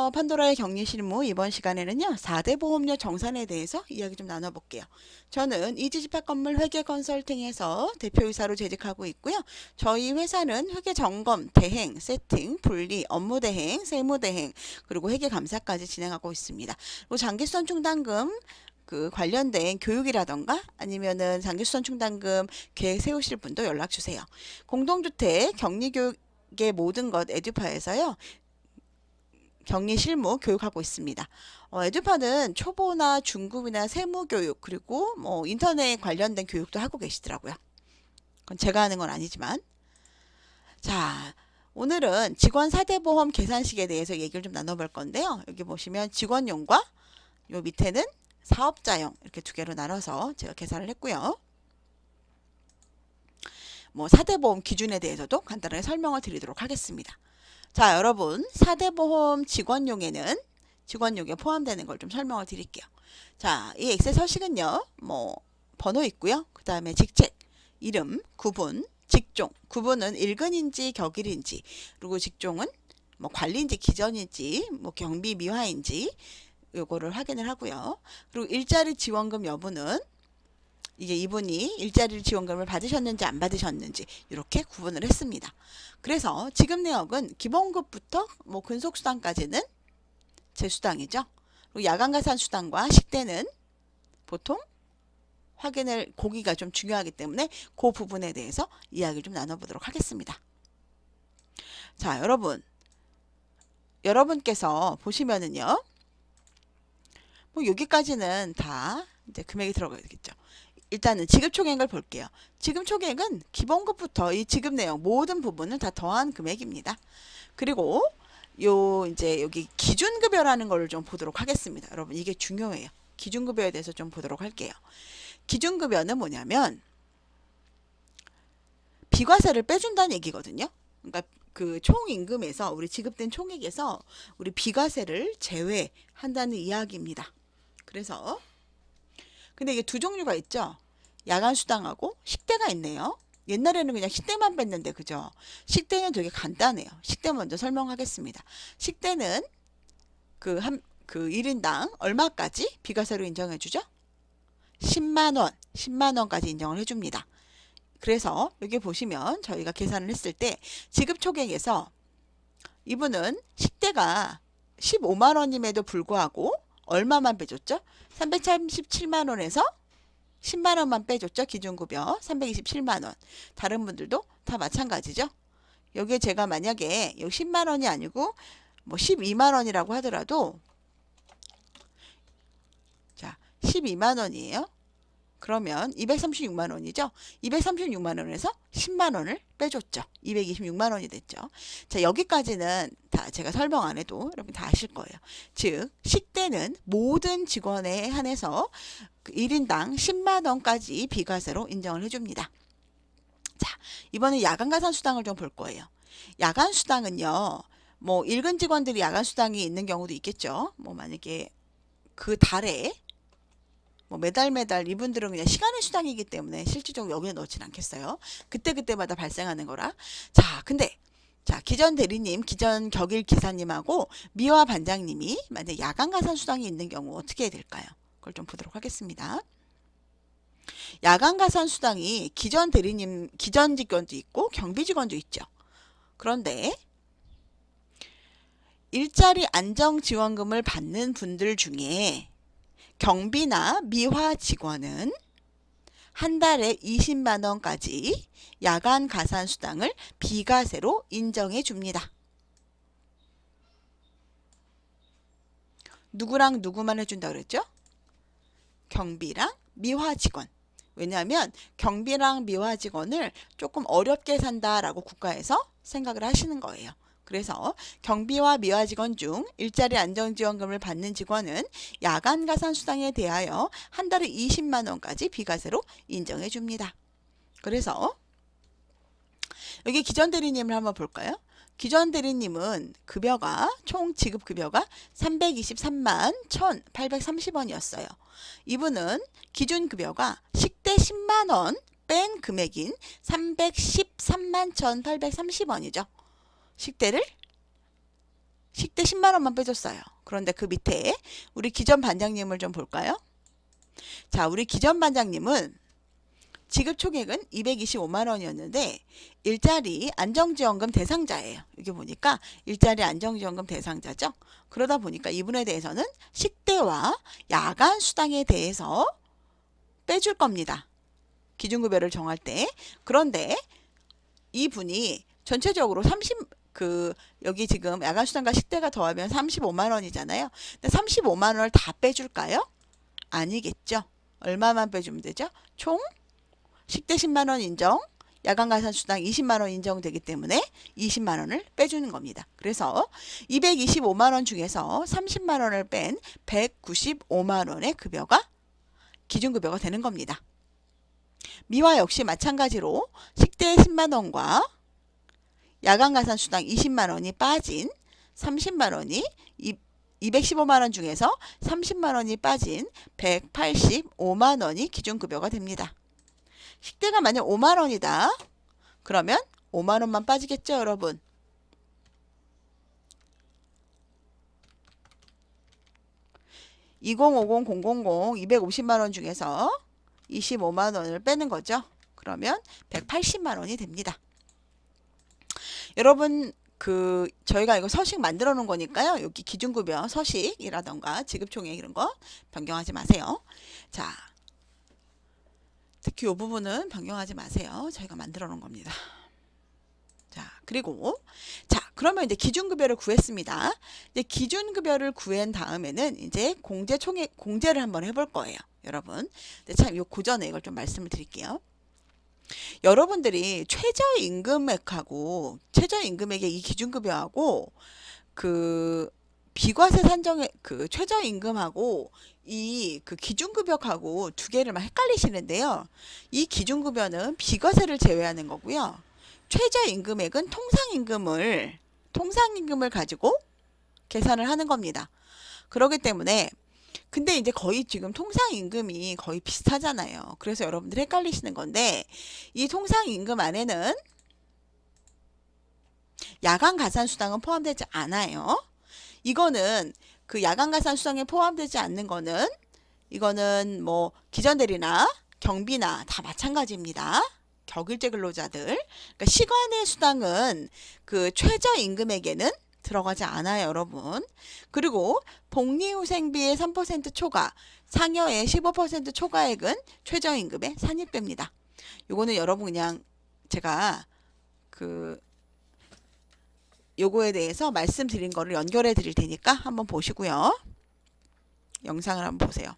안녕하세요. 판도라의 격리실무 이번 시간에는요. 4대 보험료 정산에 대해서 이야기 좀 나눠볼게요. 저는 이지집합건물 회계컨설팅에서 대표이사로 재직하고 있고요. 저희 회사는 회계점검, 대행, 세팅, 분리, 업무대행, 세무대행, 그리고 회계감사까지 진행하고 있습니다. 그리고 장기수선 충당금 그 관련된 교육이라던가 아니면은 장기수선 충당금 계획 세우실 분도 연락 주세요. 공동주택 격리교육의 모든 것 에듀파에서요. 격리 실무 교육하고 있습니다. 에듀파는 초보나 중급이나 세무 교육 그리고 뭐 인터넷 관련된 교육도 하고 계시더라고요. 그건 제가 하는 건 아니지만. 자, 오늘은 직원 4대 보험 계산식에 대해서 얘기를 좀 나눠볼 건데요. 여기 보시면 직원용과 요 밑에는 사업자용 이렇게 두 개로 나눠서 제가 계산을 했고요. 뭐 4대 보험 기준에 대해서도 간단하게 설명을 드리도록 하겠습니다. 자, 여러분 4대 보험 직원용에 포함되는 걸 좀 설명을 드릴게요. 자, 이 엑셀 서식은요. 뭐 번호 있고요. 그 다음에 직책, 이름, 구분, 직종. 구분은 일근인지 격일인지, 그리고 직종은 뭐 관리인지 기전인지, 뭐 경비 미화인지 요거를 확인을 하고요. 그리고 일자리 지원금 여부는 이게 이분이 일자리 지원금을 받으셨는지 안 받으셨는지 이렇게 구분을 했습니다. 그래서 지급 내역은 기본급부터 뭐 근속수당까지는 제 수당이죠. 그리고 야간가산수당과 식대는 보통 확인을 고기가 좀 중요하기 때문에 그 부분에 대해서 이야기를 좀 나눠보도록 하겠습니다. 자, 여러분께서 보시면은요. 뭐 여기까지는 다 이제 금액이 들어가겠죠. 일단은 지급 총액을 볼게요. 지급 총액은 기본급부터 이 지급 내용 모든 부분을 다 더한 금액입니다. 그리고 요 이제 여기 기준급여라는 걸 좀 보도록 하겠습니다. 여러분 이게 중요해요. 기준급여에 대해서 좀 보도록 할게요. 기준급여는 뭐냐면 비과세를 빼준다는 얘기거든요. 그러니까 그 총임금에서 우리 지급된 총액에서 우리 비과세를 제외한다는 이야기입니다. 그래서 근데 이게 두 종류가 있죠. 야간수당하고 식대가 있네요. 옛날에는 그냥 식대만 뺐는데 그죠? 식대는 되게 간단해요. 식대 먼저 설명하겠습니다. 식대는 그 1인당 얼마까지 비과세로 인정해주죠? 10만원까지 인정을 해줍니다. 그래서 여기 보시면 저희가 계산을 했을 때 지급 총액에서 이분은 식대가 15만원임에도 불구하고 얼마만 빼줬죠? 337만원에서 10만원만 빼줬죠. 기준급여 327만원. 다른 분들도 다 마찬가지죠. 여기에 제가 만약에 10만원이 아니고 뭐 12만원이라고 하더라도 자 12만원이에요. 그러면 236만원이죠. 236만원에서 10만원을 빼줬죠. 226만원이 됐죠. 자, 여기까지는 다 제가 설명 안 해도 여러분 다 아실 거예요. 즉, 식대는 모든 직원에 한해서 1인당 10만원까지 비과세로 인정을 해줍니다. 자, 이번에 야간가산수당을 좀 볼 거예요. 야간수당은요, 뭐, 일근 직원들이 야간수당이 있는 경우도 있겠죠. 뭐, 만약에 그 달에 뭐 매달 이분들은 그냥 시간의 수당이기 때문에 실질적으로 여기에 넣진 않겠어요. 그때마다 발생하는 거라. 자, 근데 자, 기전 대리님, 기전 격일 기사님하고 미화 반장님이 만약 야간 가산 수당이 있는 경우 어떻게 해야 될까요? 그걸 좀 보도록 하겠습니다. 야간 가산 수당이 기전 대리님, 기전 직원도 있고 경비 직원도 있죠. 그런데 일자리 안정 지원금을 받는 분들 중에 경비나 미화 직원은 한 달에 20만원까지 야간 가산 수당을 비과세로 인정해 줍니다. 누구랑 누구만 해준다 그랬죠? 경비랑 미화 직원. 왜냐하면 경비랑 미화 직원을 조금 어렵게 산다라고 국가에서 생각을 하시는 거예요. 그래서 경비와 미화 직원 중 일자리 안정지원금을 받는 직원은 야간 가산 수당에 대하여 한 달에 20만원까지 비과세로 인정해 줍니다. 그래서 여기 기전 대리님을 한번 볼까요? 기전 대리님은 급여가 총 지급 급여가 323만 1,830원이었어요. 이분은 기준 급여가 식대 10만원 뺀 금액인 313만 1,830원이죠. 식대를 식대 10만 원만 빼줬어요. 그런데 그 밑에 우리 기존 반장님을 좀 볼까요? 자, 우리 기존 반장님은 지급 총액은 225만 원이었는데 일자리 안정지원금 대상자예요. 여기 보니까 일자리 안정지원금 대상자죠. 그러다 보니까 이분에 대해서는 식대와 야간 수당에 대해서 빼줄 겁니다. 기준급여를 정할 때. 그런데 이분이 전체적으로 여기 지금 야간수당과 식대가 더하면 35만 원이잖아요. 근데 35만 원을 다 빼줄까요? 아니겠죠. 얼마만 빼주면 되죠? 총 식대 10만 원 인정, 야간가산수당 20만 원 인정되기 때문에 20만 원을 빼주는 겁니다. 그래서 225만 원 중에서 30만 원을 뺀 195만 원의 급여가 기준급여가 되는 겁니다. 미화 역시 마찬가지로 식대 10만 원과 야간가산수당 20만 원이 빠진 30만 원이 215만 원 중에서 30만 원이 빠진 185만 원이 기준급여가 됩니다. 식대가 만약 5만 원이다. 그러면 5만 원만 빠지겠죠, 여러분? (2050) (000) 250만 원 중에서 25만 원을 빼는 거죠. 그러면 180만 원이 됩니다. 여러분 저희가 이거 서식 만들어 놓은 거니까요. 여기 기준급여 서식이라던가 지급총액 이런 거 변경하지 마세요. 자, 특히 이 부분은 변경하지 마세요. 저희가 만들어 놓은 겁니다. 자, 그리고 그러면 이제 기준급여를 구했습니다. 이제 기준급여를 구한 다음에는 이제 공제를 한번 해볼 거예요, 여러분. 근데 참 요 고전에 이걸 좀 말씀을 드릴게요. 여러분들이 최저임금액하고 최저임금액의 이 기준급여하고 비과세 산정의 최저임금하고 이 기준급여하고 두 개를 막 헷갈리시는데요. 이 기준급여는 비과세를 제외하는 거고요. 최저임금액은 통상임금을 가지고 계산을 하는 겁니다. 그렇기 때문에 근데 이제 거의 지금 통상임금이 거의 비슷하잖아요. 그래서 여러분들 헷갈리시는 건데 이 통상임금 안에는 야간가산수당은 포함되지 않아요. 이거는 야간가산수당에 포함되지 않는 거는 이거는 뭐 기전대리나 경비나 다 마찬가지입니다. 격일제 근로자들. 그러니까 시간의 수당은 최저임금액에는 들어가지 않아요, 여러분. 그리고 복리후생비의 3% 초과, 상여의 15% 초과액은 최저임금에 산입됩니다. 요거는 여러분 그냥 제가 요거에 대해서 말씀드린 거를 연결해 드릴 테니까 한번 보시고요. 영상을 한번 보세요.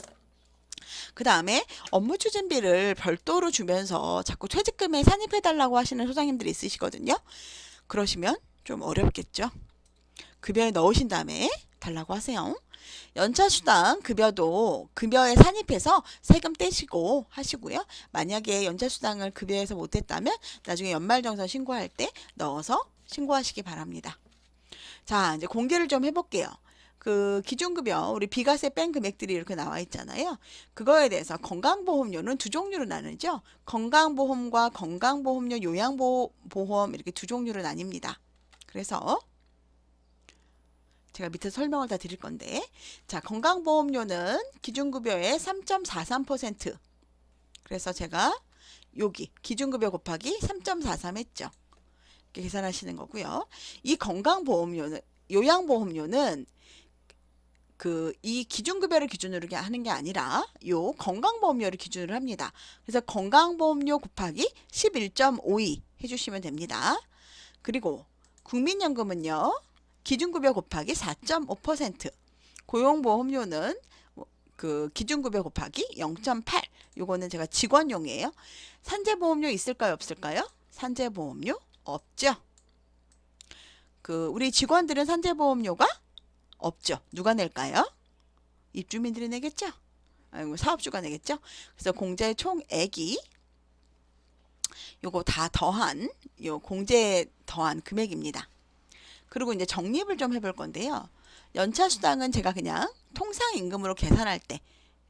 그 다음에 업무 추진비를 별도로 주면서 자꾸 퇴직금에 산입해 달라고 하시는 소장님들이 있으시거든요. 그러시면 좀 어렵겠죠. 급여에 넣으신 다음에 달라고 하세요. 연차수당 급여도 급여에 산입해서 세금 떼시고 하시고요. 만약에 연차수당을 급여에서 못했다면 나중에 연말정산 신고할 때 넣어서 신고하시기 바랍니다. 자, 이제 공개를 좀 해볼게요. 기준급여, 우리 비과세 뺀 금액들이 이렇게 나와 있잖아요. 그거에 대해서 건강보험료는 두 종류로 나누죠. 건강보험과 건강보험료, 요양보험 이렇게 두 종류로 나뉩니다. 그래서 제가 밑에 설명을 다 드릴 건데, 자, 건강보험료는 기준급여의 3.43%. 그래서 제가 여기 기준급여 곱하기 3.43 했죠. 이렇게 계산하시는 거고요. 이 건강보험료는, 요양보험료는 이 기준급여를 기준으로 하는 게 아니라 요 건강보험료를 기준으로 합니다. 그래서 건강보험료 곱하기 11.52 해주시면 됩니다. 그리고 국민연금은요. 기준급여 곱하기 4.5%, 고용보험료는 기준급여 곱하기 0.8, 요거는 제가 직원용이에요. 산재보험료 있을까요, 없을까요? 산재보험료 없죠. 우리 직원들은 산재보험료가 없죠. 누가 낼까요? 입주민들이 내겠죠. 아이고, 사업주가 내겠죠. 그래서 공제 총액이 요거 다 더한 공제 더한 금액입니다. 그리고 이제 적립을 좀 해볼 건데요. 연차수당은 제가 그냥 통상임금으로 계산할 때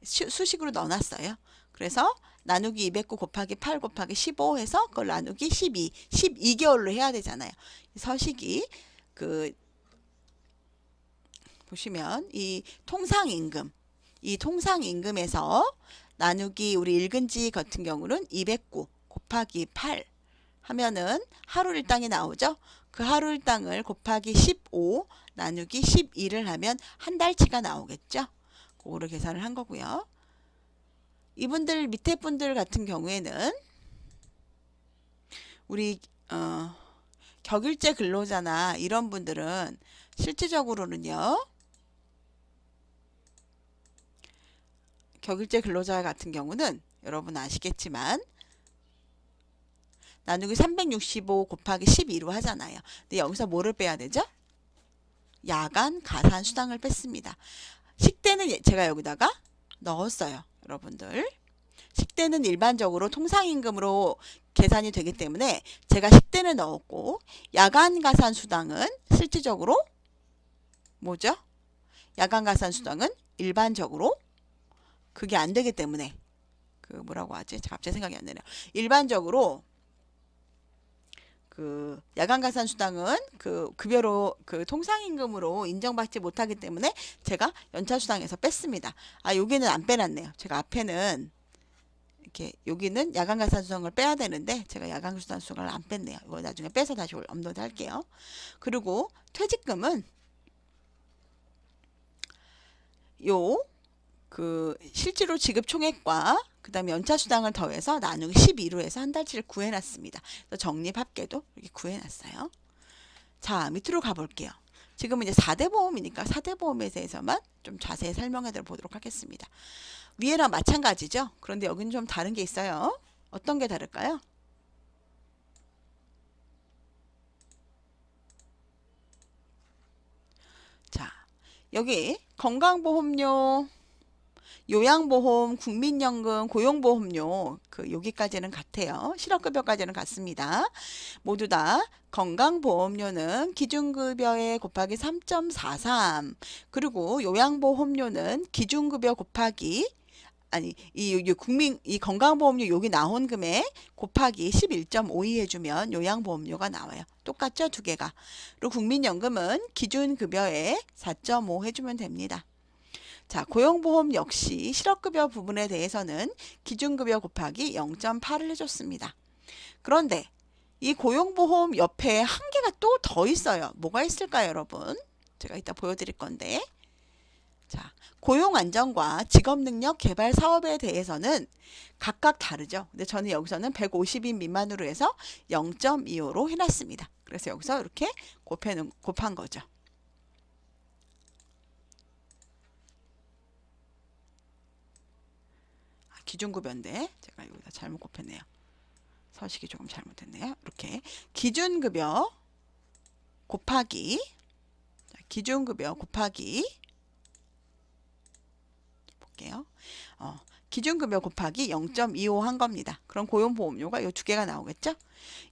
수식으로 넣어놨어요. 그래서 나누기 209 곱하기 8 곱하기 15 해서 그걸 나누기 12, 12개월로 해야 되잖아요. 서식이 보시면 이 통상임금에서 나누기 우리 일근지 같은 경우는 209 곱하기 8 하면은 하루 일당이 나오죠. 그 하루 일당을 곱하기 15 나누기 12를 하면 한 달치가 나오겠죠. 그거를 계산을 한 거고요. 이분들 밑에 분들 같은 경우에는 우리 격일제 근로자나 이런 분들은 실질적으로는요. 격일제 근로자 같은 경우는 여러분 아시겠지만 나누기 365 곱하기 12로 하잖아요. 근데 여기서 뭐를 빼야 되죠? 야간 가산 수당을 뺐습니다. 식대는 제가 여기다가 넣었어요. 여러분들. 식대는 일반적으로 통상임금으로 계산이 되기 때문에 제가 식대는 넣었고 야간 가산 수당은 실질적으로 뭐죠? 야간 가산 수당은 일반적으로 그게 안 되기 때문에 그 뭐라고 하지? 갑자기 생각이 안 나네요. 일반적으로 그 야간 가산 수당은 그 급여로 그 통상임금으로 인정받지 못하기 때문에 제가 연차 수당에서 뺐습니다. 아, 여기는 안 빼놨네요. 제가 앞에는 이렇게 여기는 야간 가산 수당을 빼야 되는데 제가 야간 가산 수당을 안 뺐네요. 이거 나중에 빼서 다시 업로드 할게요. 그리고 퇴직금은 그 실제로 지급 총액과 그 다음에 연차 수당을 더해서 나누기 12로 해서 한 달치를 구해놨습니다. 그래서 적립합계도 이렇게 구해놨어요. 자, 밑으로 가볼게요. 지금은 이제 4대 보험이니까 4대 보험에 대해서만 좀 자세히 설명해 보도록 하겠습니다. 위에랑 마찬가지죠. 그런데 여기는 좀 다른 게 있어요. 어떤 게 다를까요? 자, 여기 건강보험료, 요양보험, 국민연금, 고용보험료 여기까지는 같아요. 실업급여까지는 같습니다. 모두 다 건강보험료는 기준급여에 곱하기 3.43 그리고 요양보험료는 기준급여 곱하기 이 건강보험료 여기 나온 금액 곱하기 11.52 해주면 요양보험료가 나와요. 똑같죠? 두 개가. 그리고 국민연금은 기준급여에 4.5 해주면 됩니다. 자, 고용보험 역시 실업급여 부분에 대해서는 기준급여 곱하기 0.8을 해줬습니다. 그런데 이 고용보험 옆에 한 개가 또 더 있어요. 뭐가 있을까요, 여러분? 제가 이따 보여드릴 건데. 자, 고용안정과 직업능력 개발 사업에 대해서는 각각 다르죠. 근데 저는 여기서는 150인 미만으로 해서 0.25로 해놨습니다. 그래서 여기서 이렇게 곱한 거죠. 기준급여인데 제가 여기다 잘못 곱했네요. 서식이 조금 잘못됐네요. 이렇게 기준급여 곱하기 기준급여 곱하기 볼게요. 기준급여 곱하기 0.25 한 겁니다. 그럼 고용보험료가 이 두 개가 나오겠죠?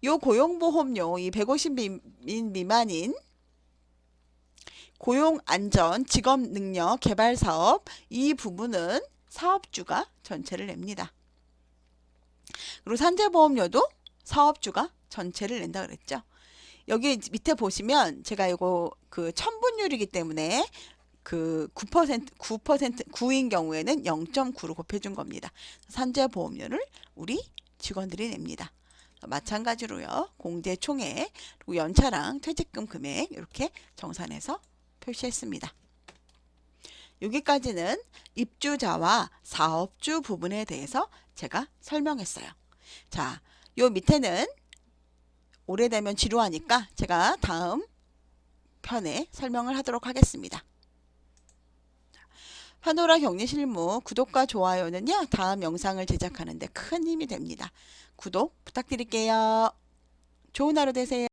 이 고용보험료 이 150인 미만인 고용안전 직업능력 개발사업 이 부분은 사업주가 전체를 냅니다. 그리고 산재보험료도 사업주가 전체를 낸다 그랬죠. 여기 밑에 보시면 제가 이거 그 천분율이기 때문에 그 9%인 경우에는 0.9로 곱해준 겁니다. 산재보험료를 우리 직원들이 냅니다. 마찬가지로요. 공제총액 그리고 연차랑 퇴직금 금액 이렇게 정산해서 표시했습니다. 여기까지는 입주자와 사업주 부분에 대해서 제가 설명했어요. 자, 요 밑에는 오래되면 지루하니까 제가 다음 편에 설명을 하도록 하겠습니다. 파노라 격리실무 구독과 좋아요는요. 다음 영상을 제작하는 데 큰 힘이 됩니다. 구독 부탁드릴게요. 좋은 하루 되세요.